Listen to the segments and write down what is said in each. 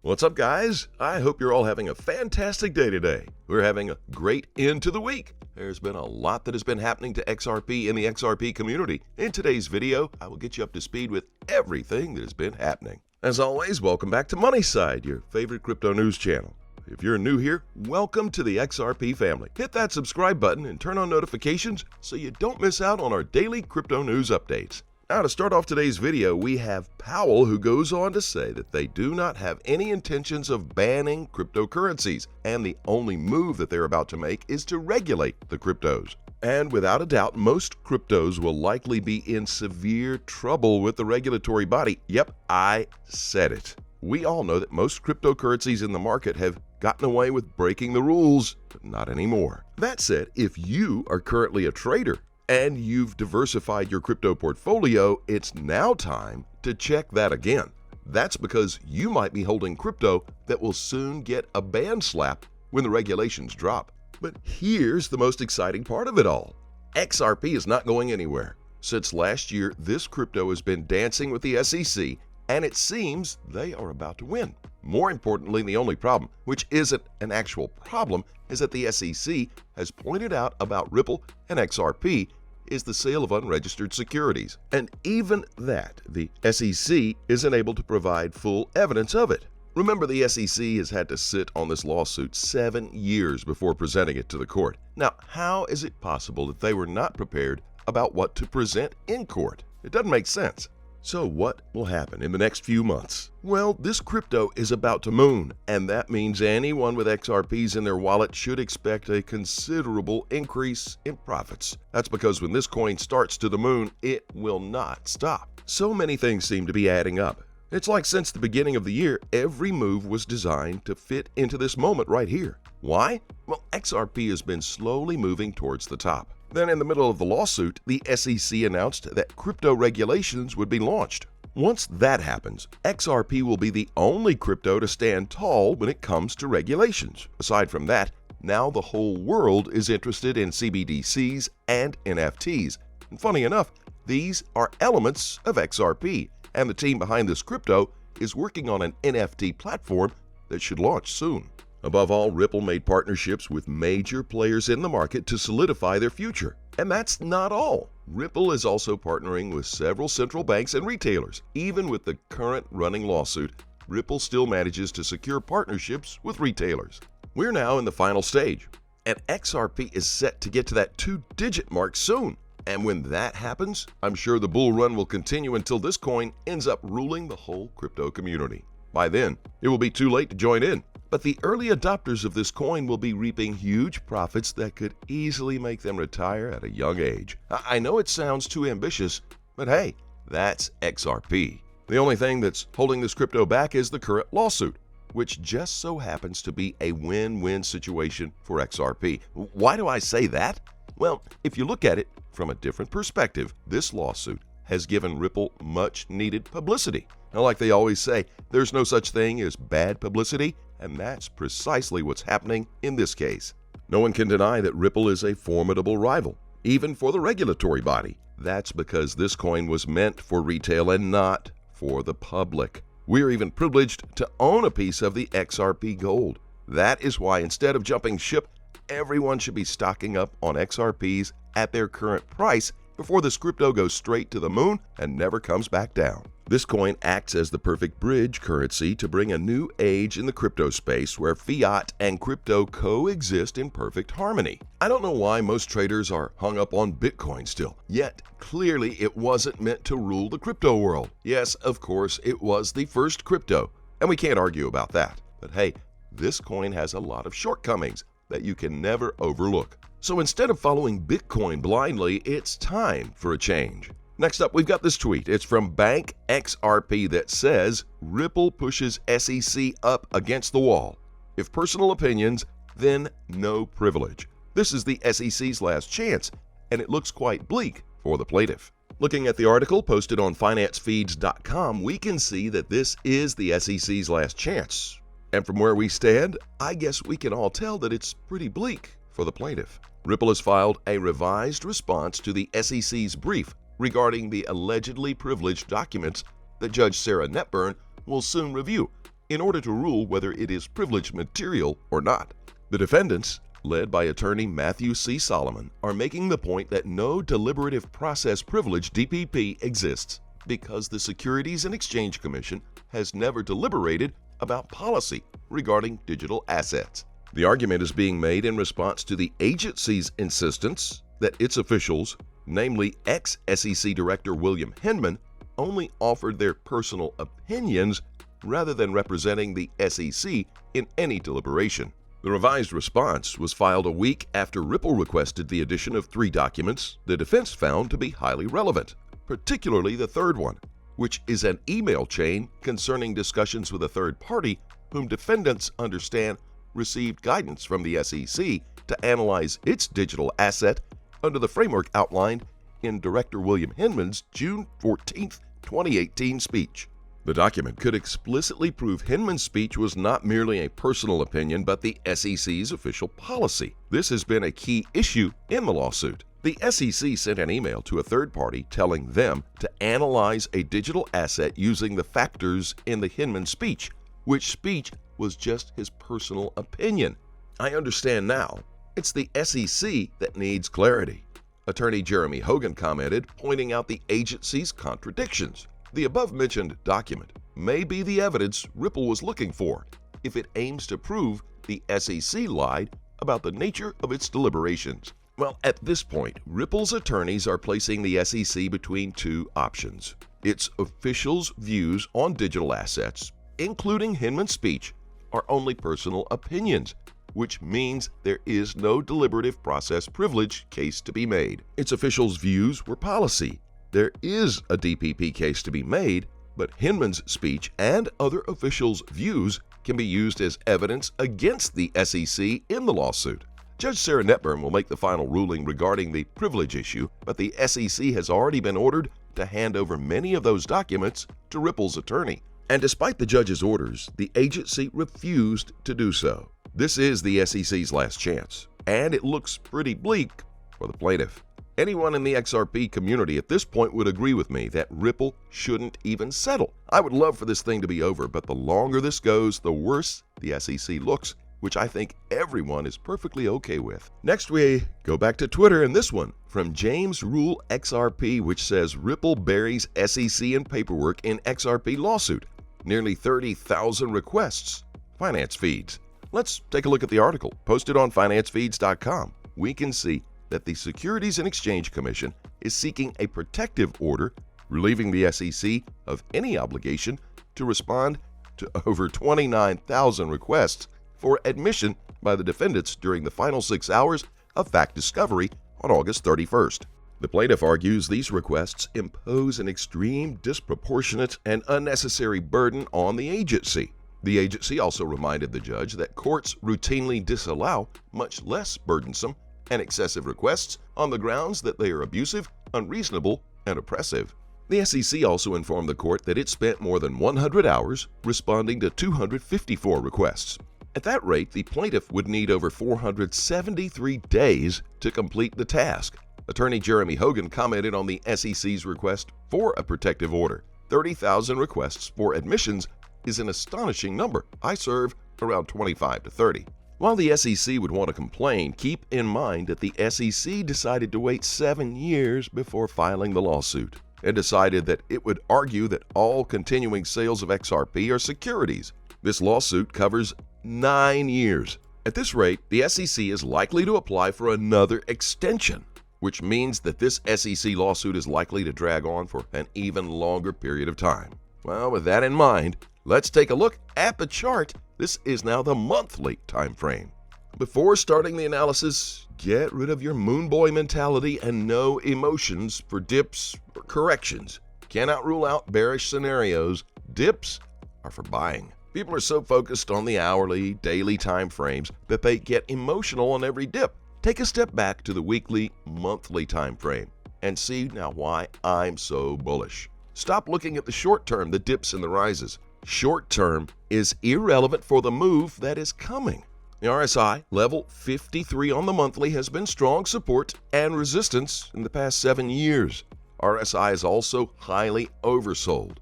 What's up, guys? I hope you're all having a fantastic day today. We're having a great end to the week. There's been a lot that has been happening to XRP in the XRP community. In today's video, I will get you up to speed with everything that has been happening. As always, welcome back to MoneySide, your favorite crypto news channel. If you're new here, welcome to the XRP family. Hit that subscribe button and turn on notifications so you don't miss out on our daily crypto news updates. Now, to start off today's video, we have Powell, who goes on to say that they do not have any intentions of banning cryptocurrencies, and the only move that they're about to make is to regulate the cryptos. And without a doubt, most cryptos will likely be in severe trouble with the regulatory body. Yep, I said it. We all know that most cryptocurrencies in the market have gotten away with breaking the rules, but not anymore. That said, if you are currently a trader and you've diversified your crypto portfolio, it's now time to check that again. That's because you might be holding crypto that will soon get a ban slap when the regulations drop. But here's the most exciting part of it all. XRP is not going anywhere. Since last year, this crypto has been dancing with the SEC, and it seems they are about to win. More importantly, the only problem, which isn't an actual problem, is that the SEC has pointed out about Ripple and XRP is the sale of unregistered securities. And even that, the SEC isn't able to provide full evidence of it. Remember, the SEC has had to sit on this lawsuit 7 years before presenting it to the court. Now, how is it possible that they were not prepared about what to present in court? It doesn't make sense. So what will happen in the next few months? Well, this crypto is about to moon, and that means anyone with XRPs in their wallet should expect a considerable increase in profits. That's because when this coin starts to the moon, it will not stop. So many things seem to be adding up. It's like since the beginning of the year, every move was designed to fit into this moment right here. Why? Well, XRP has been slowly moving towards the top. Then in the middle of the lawsuit, the SEC announced that crypto regulations would be launched. Once that happens, XRP will be the only crypto to stand tall when it comes to regulations. Aside from that, now the whole world is interested in CBDCs and NFTs. And funny enough, these are elements of XRP, and the team behind this crypto is working on an NFT platform that should launch soon. Above all, Ripple made partnerships with major players in the market to solidify their future. And that's not all. Ripple is also partnering with several central banks and retailers. Even with the current running lawsuit, Ripple still manages to secure partnerships with retailers. We're now in the final stage, and XRP is set to get to that 2-digit mark soon. And when that happens, I'm sure the bull run will continue until this coin ends up ruling the whole crypto community. By then, it will be too late to join in. But the early adopters of this coin will be reaping huge profits that could easily make them retire at a young age. I know it sounds too ambitious, but hey, that's XRP. The only thing that's holding this crypto back is the current lawsuit, which just so happens to be a win-win situation for XRP. Why do I say that? Well, if you look at it from a different perspective, this lawsuit has given Ripple much-needed publicity. Now, like they always say, there's no such thing as bad publicity, and that's precisely what's happening in this case. No one can deny that Ripple is a formidable rival, even for the regulatory body. That's because this coin was meant for retail and not for the public. We're even privileged to own a piece of the XRP gold. That is why instead of jumping ship, everyone should be stocking up on XRPs at their current price before this crypto goes straight to the moon and never comes back down. This coin acts as the perfect bridge currency to bring a new age in the crypto space where fiat and crypto coexist in perfect harmony. I don't know why most traders are hung up on Bitcoin still, yet clearly it wasn't meant to rule the crypto world. Yes, of course, it was the first crypto, and we can't argue about that. But hey, this coin has a lot of shortcomings that you can never overlook. So instead of following Bitcoin blindly, it's time for a change. Next up, we've got this tweet. It's from Bank XRP that says, Ripple pushes SEC up against the wall. If personal opinions, then no privilege. This is the SEC's last chance, and it looks quite bleak for the plaintiff. Looking at the article posted on financefeeds.com, we can see that this is the SEC's last chance. And from where we stand, I guess we can all tell that it's pretty bleak for the plaintiff. Ripple has filed a revised response to the SEC's brief regarding the allegedly privileged documents that Judge Sarah Netburn will soon review. in order to rule whether it is privileged material or not. The defendants, led by attorney Matthew C. Solomon, are making the point that no deliberative process privilege DPP exists because the Securities and Exchange Commission has never deliberated about policy regarding digital assets. The argument is being made in response to the agency's insistence that its officials, namely ex-SEC Director William Hinman, only offered their personal opinions rather than representing the SEC in any deliberation. The revised response was filed a week after Ripple requested the addition of 3 documents the defense found to be highly relevant, particularly the third one, which is an email chain concerning discussions with a third party whom defendants understand received guidance from the SEC to analyze its digital asset under the framework outlined in Director William Hinman's June 14, 2018 speech. The document could explicitly prove Hinman's speech was not merely a personal opinion but the SEC's official policy. This has been a key issue in the lawsuit. The SEC sent an email to a third party telling them to analyze a digital asset using the factors in the Hinman speech, which speech was just his personal opinion. I understand now. It's the SEC that needs clarity. Attorney Jeremy Hogan commented, pointing out the agency's contradictions. The above-mentioned document may be the evidence Ripple was looking for if it aims to prove the SEC lied about the nature of its deliberations. Well, at this point, Ripple's attorneys are placing the SEC between 2 options. Its officials' views on digital assets, including Hinman's speech, are only personal opinions, which means there is no deliberative process privilege case to be made. Its officials' views were policy. There is a DPP case to be made, but Hinman's speech and other officials' views can be used as evidence against the SEC in the lawsuit. Judge Sarah Netburn will make the final ruling regarding the privilege issue, but the SEC has already been ordered to hand over many of those documents to Ripple's attorney. And despite the judge's orders, the agency refused to do so. This is the SEC's last chance, and it looks pretty bleak for the plaintiff. Anyone in the XRP community at this point would agree with me that Ripple shouldn't even settle. I would love for this thing to be over, but the longer this goes, the worse the SEC looks, which I think everyone is perfectly okay with. Next, we go back to Twitter, and this one from James Rule XRP, which says Ripple buries SEC and paperwork in XRP lawsuit. Nearly 30,000 requests. Finance feeds. Let's take a look at the article posted on financefeeds.com. We can see that the Securities and Exchange Commission is seeking a protective order relieving the SEC of any obligation to respond to over 29,000 requests for admission by the defendants during the final 6 hours of fact discovery on August 31st. The plaintiff argues these requests impose an extreme, disproportionate, and unnecessary burden on the agency. The agency also reminded the judge that courts routinely disallow much less burdensome and excessive requests on the grounds that they are abusive, unreasonable, and oppressive. The SEC also informed the court that it spent more than 100 hours responding to 254 requests. At that rate, the plaintiff would need over 473 days to complete the task. Attorney Jeremy Hogan commented on the SEC's request for a protective order. 30,000 requests for admissions is an astonishing number. I serve around 25 to 30. While the SEC would want to complain, keep in mind that the SEC decided to wait 7 years before filing the lawsuit and decided that it would argue that all continuing sales of XRP are securities. This lawsuit covers 9 years. At this rate, the SEC is likely to apply for another extension, which means that this SEC lawsuit is likely to drag on for an even longer period of time. Well, with that in mind, let's take a look at the chart. This is now the monthly time frame. Before starting the analysis, get rid of your moon boy mentality and no emotions for dips or corrections. Cannot rule out bearish scenarios. Dips are for buying. People are so focused on the hourly, daily time frames that they get emotional on every dip. Take a step back to the weekly, monthly time frame and see now why I'm so bullish. Stop looking at the short term, the dips and the rises. Short term is irrelevant for the move that is coming. The RSI level 53 on the monthly has been strong support and resistance in the past 7 years. RSI is also highly oversold.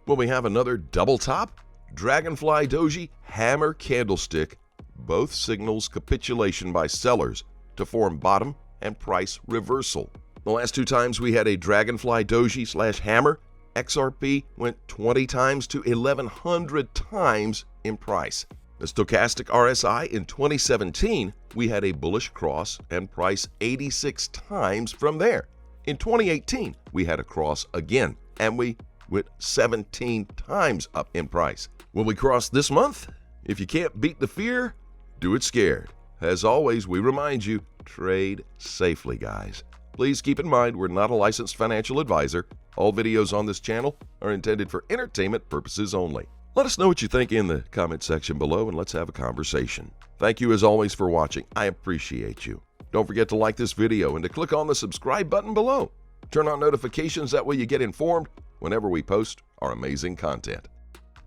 Will we have another double top? Dragonfly Doji Hammer Candlestick, both signals capitulation by sellers to form bottom and price reversal. The last 2 times we had a Dragonfly Doji / Hammer, XRP went 20 times to 1,100 times in price. The stochastic RSI in 2017, we had a bullish cross and price 86 times from there. In 2018, we had a cross again, and we went 17 times up in price. Will we cross this month? If you can't beat the fear, do it scared. As always, we remind you, trade safely, guys. Please keep in mind we're not a licensed financial advisor. All videos on this channel are intended for entertainment purposes only. Let us know what you think in the comment section below, and let's have a conversation. Thank you as always for watching. I appreciate you. Don't forget to like this video and to click on the subscribe button below. Turn on notifications, that way you get informed whenever we post our amazing content.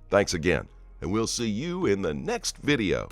Thanks again, and we'll see you in the next video.